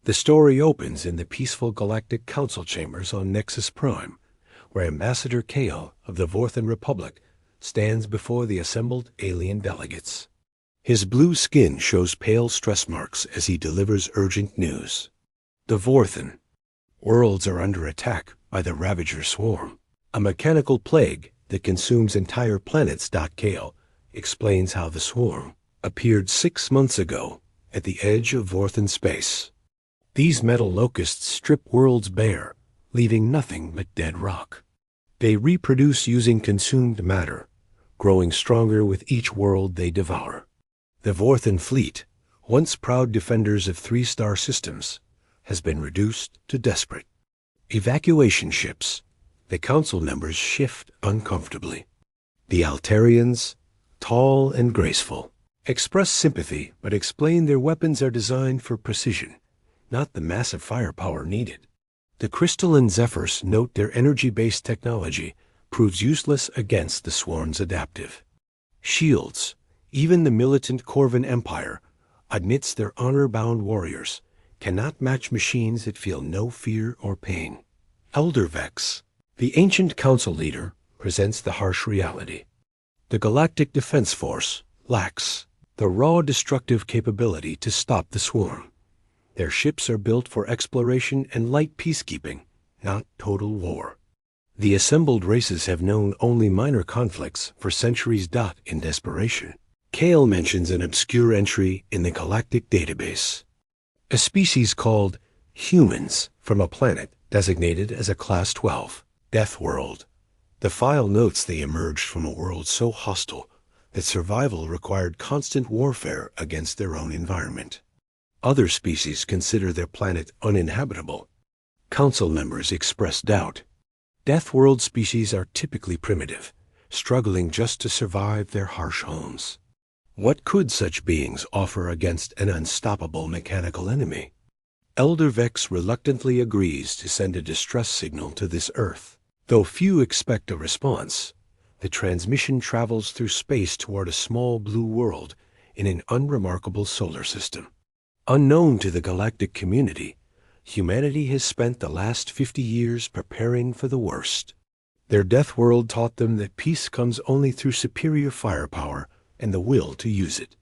The story opens in the peaceful Galactic Council chambers on Nexus Prime, where Ambassador Kale of the Vorthan Republic stands before the assembled alien delegates. His blue skin shows pale stress marks as he delivers urgent news. The Vorthan. Worlds are under attack by the Ravager Swarm, a mechanical plague that consumes entire planets. Kale explains how the swarm appeared 6 months ago at the edge of Vorthan space. These metal locusts strip worlds bare, leaving nothing but dead rock. They reproduce using consumed matter, growing stronger with each world they devour. The Vorthan fleet, once proud defenders of 3-star systems, has been reduced to desperate. Evacuation ships. The council members shift uncomfortably. The Altarians, tall and graceful, express sympathy but explain their weapons are designed for precision, not the massive firepower needed. The crystalline Zephyrs note their energy-based technology proves useless against the Swarm's adaptive. Shields. Even the militant Corvan Empire admits their honor-bound warriors cannot match machines that feel no fear or pain. Elder Vex. The ancient council leader presents the harsh reality. The Galactic Defense Force lacks the raw destructive capability to stop the swarm. Their ships are built for exploration and light peacekeeping, not total war. The assembled races have known only minor conflicts for centuries. In desperation, Kale mentions an obscure entry in the galactic database. A species called humans from a planet designated as a Class 12, deathworld. The file notes they emerged from a world so hostile that survival required constant warfare against their own environment. Other species consider their planet uninhabitable. Council members express doubt. Deathworld species are typically primitive, struggling just to survive their harsh homes. What could such beings offer against an unstoppable mechanical enemy? Elder Vex reluctantly agrees to send a distress signal to this Earth. Though few expect a response, the transmission travels through space toward a small blue world in an unremarkable solar system. Unknown to the galactic community, humanity has spent the last 50 years preparing for the worst. Their death world taught them that peace comes only through superior firepower and the will to use it.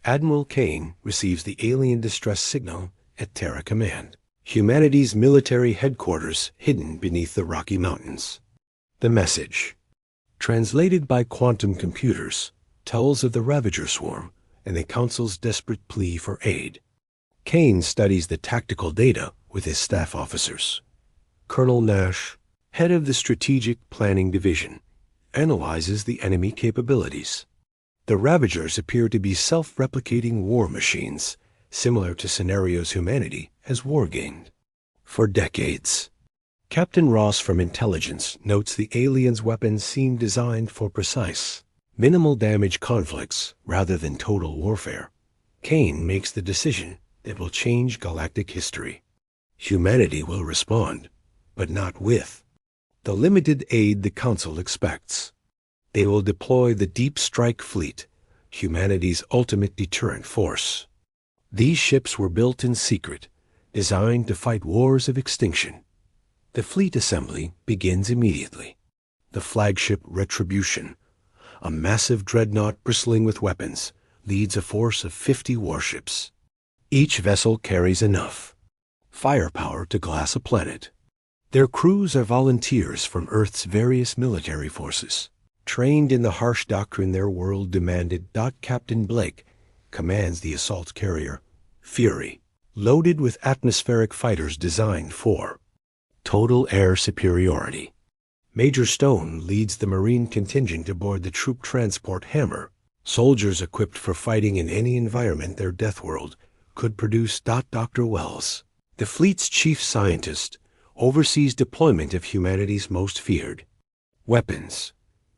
Admiral Kane receives the alien distress signal at Terra Command, humanity's military headquarters hidden beneath the Rocky Mountains. The message, translated by quantum computers, tells of the Ravager Swarm and the Council's desperate plea for aid. Kane studies the tactical data with his staff officers. Colonel Nash, head of the Strategic Planning Division, analyzes the enemy capabilities. The Ravagers appear to be self-replicating war machines, similar to scenarios humanity has wargamed. For decades. Captain Ross from Intelligence notes the aliens' weapons seem designed for precise, minimal damage conflicts rather than total warfare. Kane makes the decision that will change galactic history. Humanity will respond, but not with the limited aid the Council expects. They will deploy the Deep Strike Fleet, humanity's ultimate deterrent force. These ships were built in secret, designed to fight wars of extinction. The fleet assembly begins immediately. The flagship Retribution, a massive dreadnought bristling with weapons, leads a force of 50 warships. Each vessel carries enough firepower to glass a planet. Their crews are volunteers from Earth's various military forces, trained in the harsh doctrine their world demanded. Captain Blake commands the assault carrier, Fury, loaded with atmospheric fighters designed for total air superiority. Major Stone leads the Marine contingent aboard the troop transport Hammer, soldiers equipped for fighting in any environment their death world could produce. Dr. Wells, the fleet's chief scientist, oversees deployment of humanity's most feared weapons: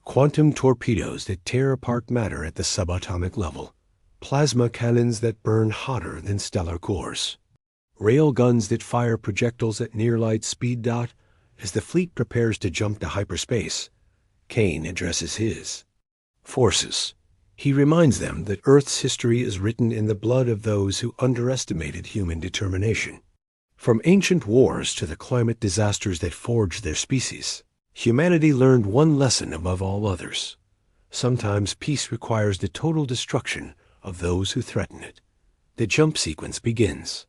quantum torpedoes that tear apart matter at the subatomic level, plasma cannons that burn hotter than stellar cores, rail guns that fire projectiles at near-light speed. As the fleet prepares to jump to hyperspace, Kane addresses his forces. He reminds them that Earth's history is written in the blood of those who underestimated human determination. From ancient wars to the climate disasters that forged their species, humanity learned one lesson above all others. Sometimes peace requires the total destruction of those who threaten it. The jump sequence begins.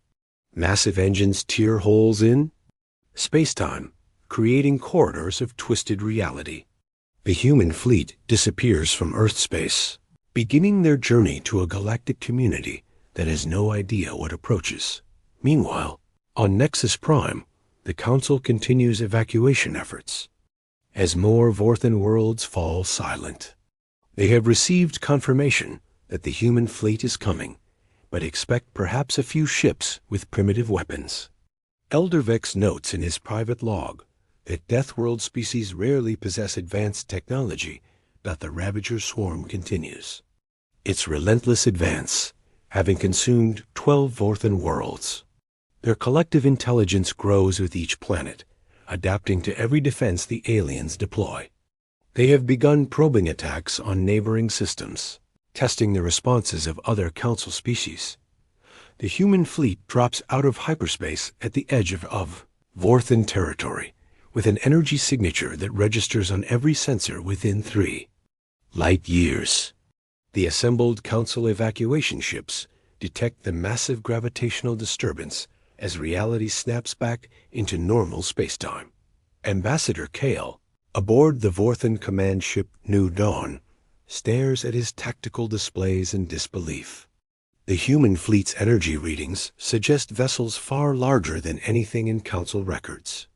Massive engines tear holes in space-time, creating corridors of twisted reality. The human fleet disappears from Earth space, beginning their journey to a galactic community that has no idea what approaches. Meanwhile, on Nexus Prime, the Council continues evacuation efforts. As more Vorthan worlds fall silent, they have received confirmation that the human fleet is coming, but expect perhaps a few ships with primitive weapons. Elder Vex notes in his private log that Deathworld species rarely possess advanced technology, but the Ravager swarm continues. Its relentless advance, having consumed 12 Vorthan worlds. Their collective intelligence grows with each planet, adapting to every defense the aliens deploy. They have begun probing attacks on neighboring systems, testing the responses of other Council species. The human fleet drops out of hyperspace at the edge of Vorthan territory, with an energy signature that registers on every sensor within 3 light years. The assembled Council evacuation ships detect the massive gravitational disturbance as reality snaps back into normal spacetime. Ambassador Kale, aboard the Vorthan command ship New Dawn, stares at his tactical displays in disbelief. The human fleet's energy readings suggest vessels far larger than anything in Council records.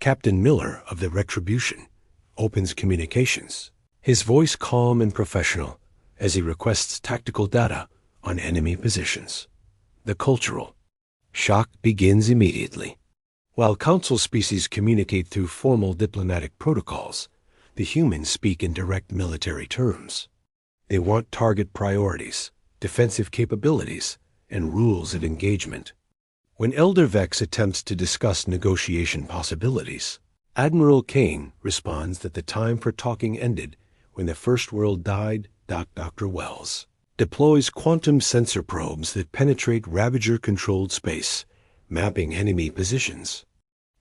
Captain Miller of the Retribution opens communications, his voice calm and professional as he requests tactical data on enemy positions. The cultural shock begins immediately. While Council species communicate through formal diplomatic protocols, the humans speak in direct military terms. They want target priorities, defensive capabilities, and rules of engagement. When Elder Vex attempts to discuss negotiation possibilities, Admiral Kane responds that the time for talking ended when the First World died. Dr. Wells deploys quantum sensor probes that penetrate Ravager-controlled space, mapping enemy positions.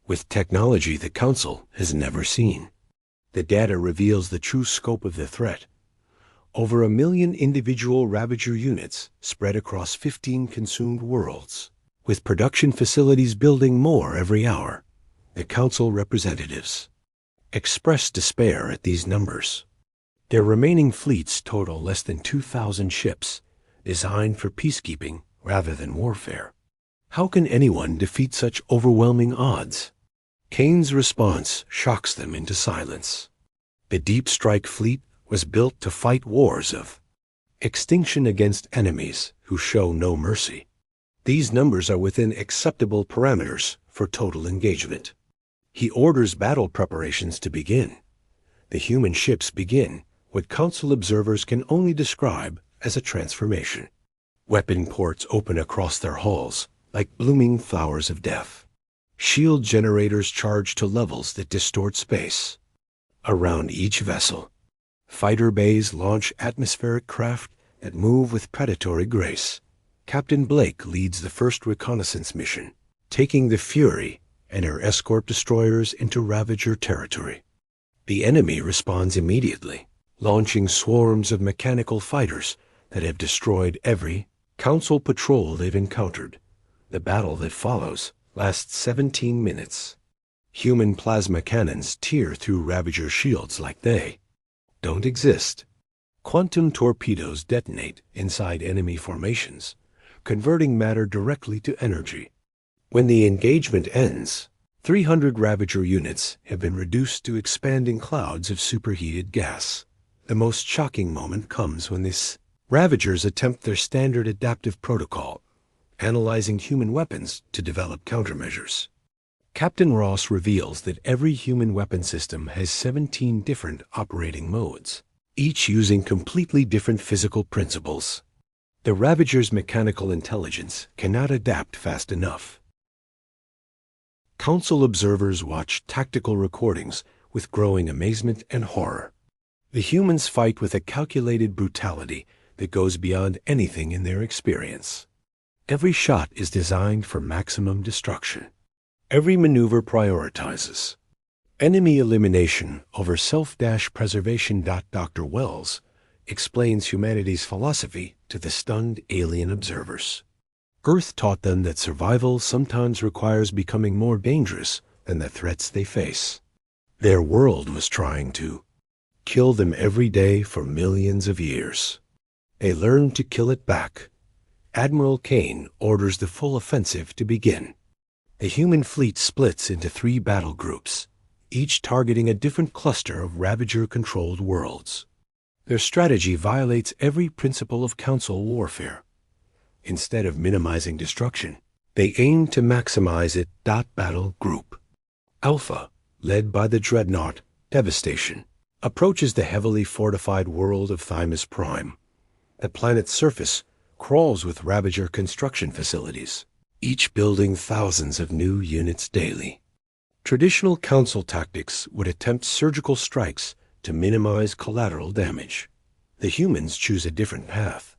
With technology the Council has never seen, the data reveals the true scope of the threat. Over 1 million individual Ravager units spread across 15 consumed worlds, with production facilities building more every hour. The Council representatives express despair at these numbers. Their remaining fleets total less than 2,000 ships, designed for peacekeeping rather than warfare. How can anyone defeat such overwhelming odds? Kane's response shocks them into silence. The Deep Strike fleet was built to fight wars of extinction against enemies who show no mercy. These numbers are within acceptable parameters for total engagement. He orders battle preparations to begin. The human ships begin what Council observers can only describe as a transformation. Weapon ports open across their hulls like blooming flowers of death. Shield generators charge to levels that distort space. Around each vessel, fighter bays launch atmospheric craft that move with predatory grace. Captain Blake leads the first reconnaissance mission, taking the Fury and her escort destroyers into Ravager territory. The enemy responds immediately, launching swarms of mechanical fighters that have destroyed every Council patrol they've encountered. The battle that follows lasts 17 minutes. Human plasma cannons tear through Ravager shields like they don't exist. Quantum torpedoes detonate inside enemy formations, converting matter directly to energy. When the engagement ends, 300 Ravager units have been reduced to expanding clouds of superheated gas. The most shocking moment comes when these Ravagers attempt their standard adaptive protocol, analyzing human weapons to develop countermeasures. Captain Ross reveals that every human weapon system has 17 different operating modes, each using completely different physical principles. The Ravager's mechanical intelligence cannot adapt fast enough. Council observers watch tactical recordings with growing amazement and horror. The humans fight with a calculated brutality that goes beyond anything in their experience. Every shot is designed for maximum destruction. Every maneuver prioritizes enemy elimination over self-preservation. Dr. Wells explains humanity's philosophy to the stunned alien observers. Earth taught them that survival sometimes requires becoming more dangerous than the threats they face. Their world was trying to kill them every day for millions of years. They learned to kill it back. Admiral Kane orders the full offensive to begin. The human fleet splits into 3 battle groups, each targeting a different cluster of Ravager-controlled worlds. Their strategy violates every principle of Council warfare. Instead of minimizing destruction, they aim to maximize it. Battle Group Alpha, led by the dreadnought Devastation, approaches the heavily fortified world of Thymus Prime. The planet's surface crawls with Ravager construction facilities, each building thousands of new units daily. Traditional Council tactics would attempt surgical strikes to minimize collateral damage. The humans choose a different path.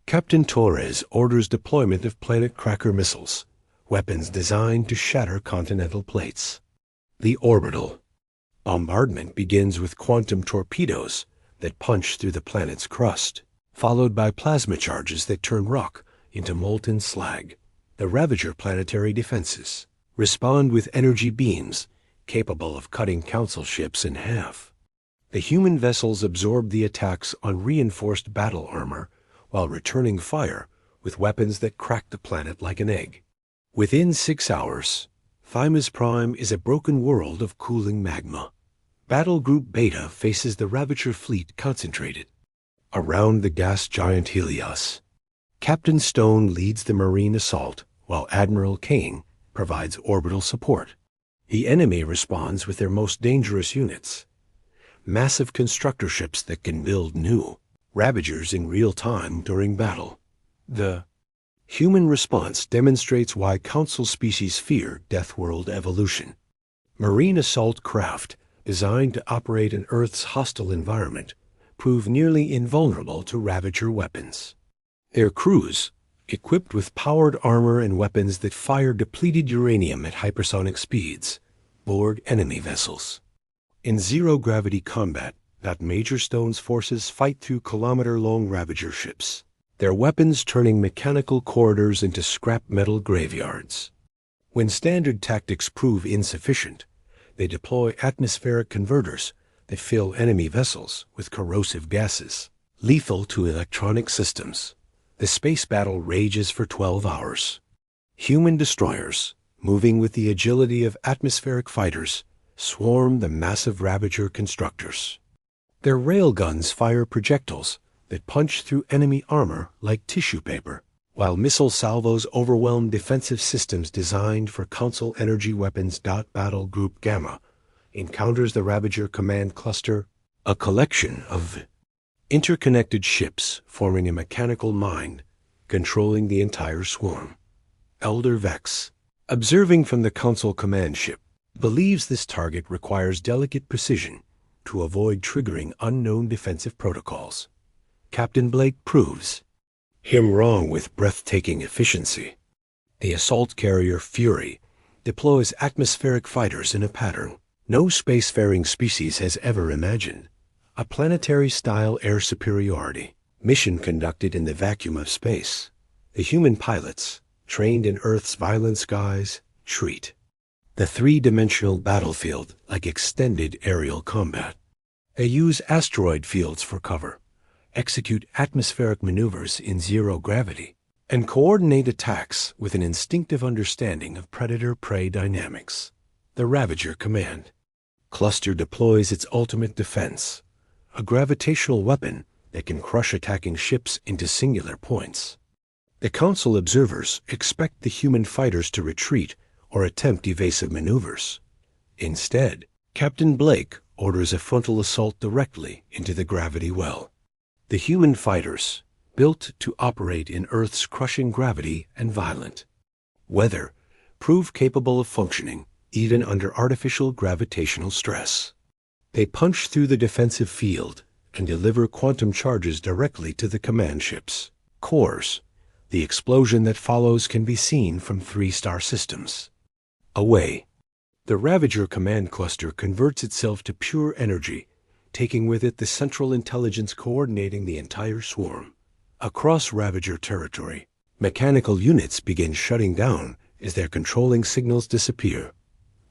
Captain Torres orders deployment of Planet Cracker missiles, weapons designed to shatter continental plates. The orbital bombardment begins with quantum torpedoes that punch through the planet's crust, followed by plasma charges that turn rock into molten slag. The Ravager planetary defenses respond with energy beams capable of cutting Council ships in half. The human vessels absorb the attacks on reinforced battle armor while returning fire with weapons that crack the planet like an egg. Within 6 hours, Thymus Prime is a broken world of cooling magma. Battle Group Beta faces the Ravager fleet concentrated around the gas giant Helios. Captain Stone leads the marine assault while Admiral Kane provides orbital support. The enemy responds with their most dangerous units, massive constructor ships that can build new Ravagers in real time during battle. The human response demonstrates why Council species fear deathworld evolution. Marine assault craft designed to operate in Earth's hostile environment prove nearly invulnerable to Ravager weapons. Their crews, equipped with powered armor and weapons that fire depleted uranium at hypersonic speeds, board enemy vessels. In zero-gravity combat, Major Stone's forces fight through kilometer-long Ravager ships, their weapons turning mechanical corridors into scrap metal graveyards. When standard tactics prove insufficient, they deploy atmospheric converters that fill enemy vessels with corrosive gases, lethal to electronic systems. The space battle rages for 12 hours. Human destroyers, moving with the agility of atmospheric fighters, swarm the massive Ravager constructors. Their railguns fire projectiles that punch through enemy armor like tissue paper, while missile salvos overwhelm defensive systems designed for Council energy weapons. Battle Group Gamma encounters the Ravager command cluster, a collection of interconnected ships forming a mechanical mind controlling the entire swarm. Elder Vex, observing from the Council command ship, believes this target requires delicate precision to avoid triggering unknown defensive protocols. Captain Blake proves him wrong with breathtaking efficiency. The assault carrier Fury deploys atmospheric fighters in a pattern no spacefaring species has ever imagined. A planetary-style air superiority, mission conducted in the vacuum of space. The human pilots, trained in Earth's violent skies, treat the three-dimensional battlefield like extended aerial combat. They use asteroid fields for cover, execute atmospheric maneuvers in zero gravity, and coordinate attacks with an instinctive understanding of predator-prey dynamics. The Ravager Command Cluster deploys its ultimate defense, a gravitational weapon that can crush attacking ships into singular points. The Council observers expect the human fighters to retreat or attempt evasive maneuvers. Instead, Captain Blake orders a frontal assault directly into the gravity well. The human fighters, built to operate in Earth's crushing gravity and violent weather, prove capable of functioning even under artificial gravitational stress. They punch through the defensive field and deliver quantum charges directly to the command ships' cores. The explosion that follows can be seen from 3-star systems away. The Ravager command cluster converts itself to pure energy, taking with it the central intelligence coordinating the entire swarm. Across Ravager territory, mechanical units begin shutting down as their controlling signals disappear.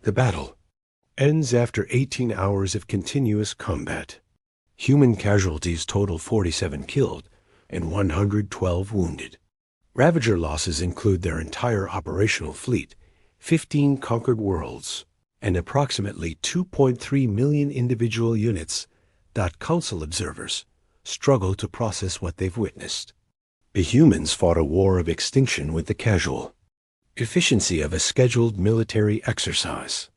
The battle ends after 18 hours of continuous combat. Human casualties total 47 killed and 112 wounded. Ravager losses include their entire operational fleet, 15 conquered worlds, and approximately 2.3 million individual units. Council observers struggle to process what they've witnessed. The humans fought a war of extinction with the casual efficiency of a scheduled military exercise.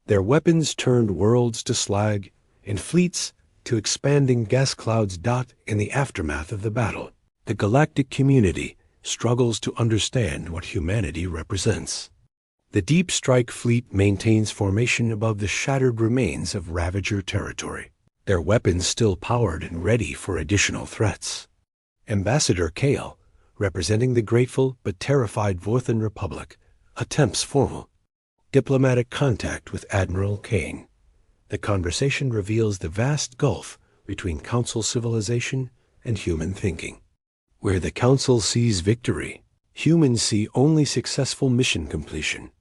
Their weapons turned worlds to slag and fleets to expanding gas clouds. In the aftermath of the battle, the galactic community struggles to understand what humanity represents. The Deep Strike Fleet maintains formation above the shattered remains of Ravager territory, their weapons still powered and ready for additional threats. Ambassador Kale, representing the grateful but terrified Vorthan Republic, attempts formal diplomatic contact with Admiral Kane. The conversation reveals the vast gulf between Council civilization and human thinking. Where the Council sees victory, humans see only successful mission completion.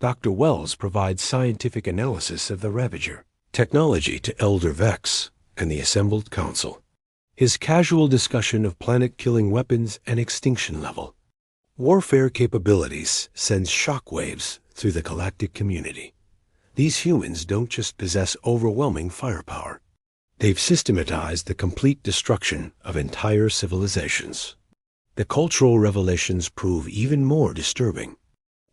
Dr. Wells provides scientific analysis of the Ravager technology to Elder Vex and the assembled Council. His casual discussion of planet-killing weapons and extinction level warfare capabilities sends shockwaves through the galactic community. These humans don't just possess overwhelming firepower. They've systematized the complete destruction of entire civilizations. The cultural revelations prove even more disturbing.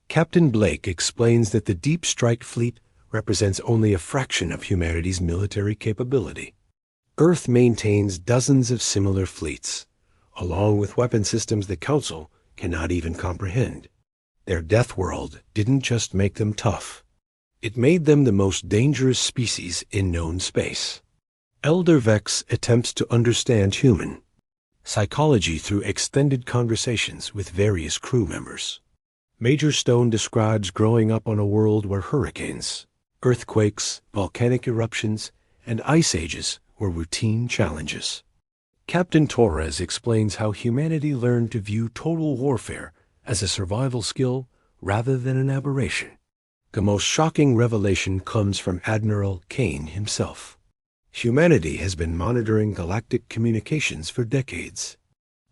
Captain Blake explains that the Deep Strike Fleet represents only a fraction of humanity's military capability. Earth maintains dozens of similar fleets, along with weapon systems the Council cannot even comprehend. Their death world didn't just make them tough. It made them the most dangerous species in known space. Elder Vex attempts to understand human psychology through extended conversations with various crew members. Major Stone describes growing up on a world where hurricanes, earthquakes, volcanic eruptions, and ice ages were routine challenges. Captain Torres explains how humanity learned to view total warfare as a survival skill rather than an aberration. The most shocking revelation comes from Admiral Kane himself. Humanity has been monitoring galactic communications for decades,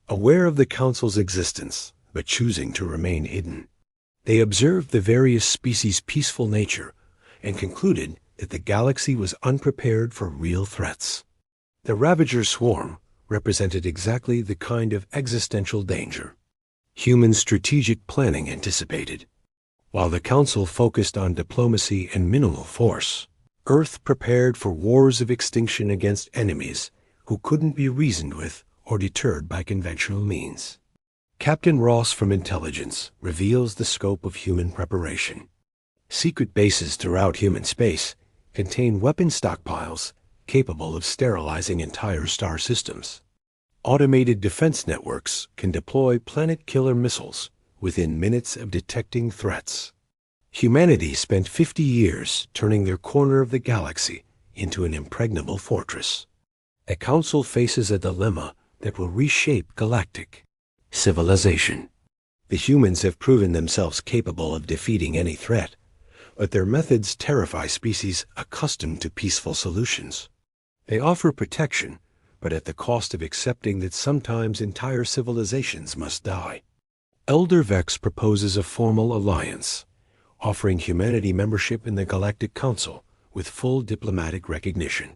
aware of the Council's existence, but choosing to remain hidden. They observed the various species' peaceful nature and concluded that the galaxy was unprepared for real threats. The Ravager swarm represented exactly the kind of existential danger human strategic planning anticipated. While the Council focused on diplomacy and minimal force, Earth prepared for wars of extinction against enemies who couldn't be reasoned with or deterred by conventional means. Captain Ross from Intelligence reveals the scope of human preparation. Secret bases throughout human space contain weapon stockpiles capable of sterilizing entire star systems. Automated defense networks can deploy planet-killer missiles within minutes of detecting threats. Humanity spent 50 years turning their corner of the galaxy into an impregnable fortress. The Council faces a dilemma that will reshape galactic civilization. The humans have proven themselves capable of defeating any threat, but their methods terrify species accustomed to peaceful solutions. They offer protection, but at the cost of accepting that sometimes entire civilizations must die. Elder Vex proposes a formal alliance, offering humanity membership in the Galactic Council with full diplomatic recognition.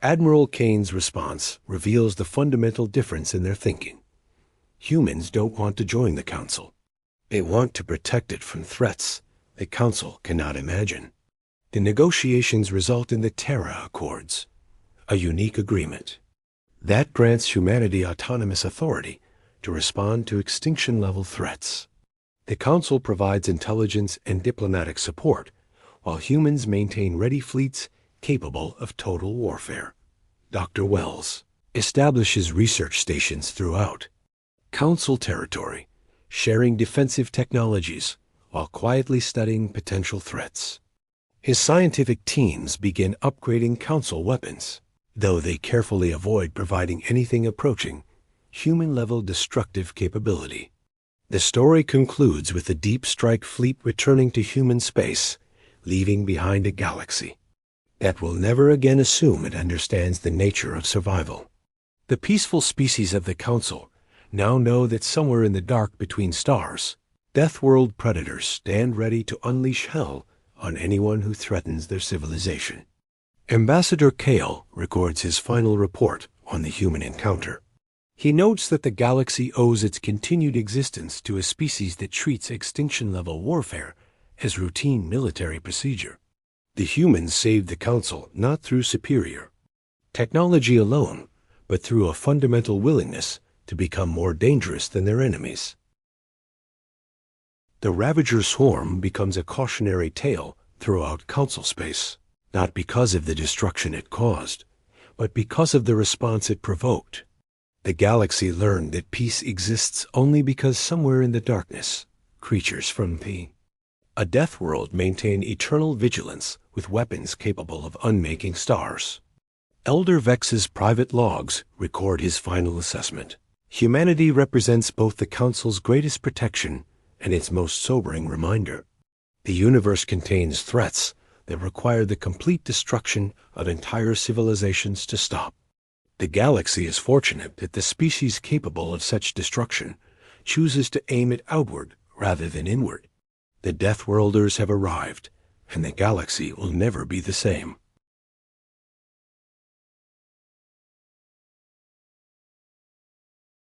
Admiral Kane's response reveals the fundamental difference in their thinking. Humans don't want to join the Council. They want to protect it from threats the Council cannot imagine. The negotiations result in the Terra Accords, a unique agreement that grants humanity autonomous authority to respond to extinction-level threats. The Council provides intelligence and diplomatic support, while humans maintain ready fleets capable of total warfare. Dr. Wells establishes research stations throughout, Council territory, sharing defensive technologies while quietly studying potential threats. His scientific teams begin upgrading Council weapons, though they carefully avoid providing anything approaching human-level destructive capability. The story concludes with the Deep Strike fleet returning to human space, leaving behind a galaxy that will never again assume it understands the nature of survival. The peaceful species of the Council now know that somewhere in the dark between stars, deathworld predators stand ready to unleash hell on anyone who threatens their civilization. Ambassador Kale records his final report on the human encounter. He notes that the galaxy owes its continued existence to a species that treats extinction-level warfare as routine military procedure. The humans saved the Council not through superior technology alone, but through a fundamental willingness to become more dangerous than their enemies. The Ravager swarm becomes a cautionary tale throughout Council space, not because of the destruction it caused, but because of the response it provoked. The galaxy learned that peace exists only because somewhere in the darkness, creatures from a death world maintain eternal vigilance with weapons capable of unmaking stars. Elder Vex's private logs record his final assessment. Humanity represents both the Council's greatest protection and its most sobering reminder. The universe contains threats that require the complete destruction of entire civilizations to stop. The galaxy is fortunate that the species capable of such destruction chooses to aim it outward rather than inward. The deathworlders have arrived, and the galaxy will never be the same.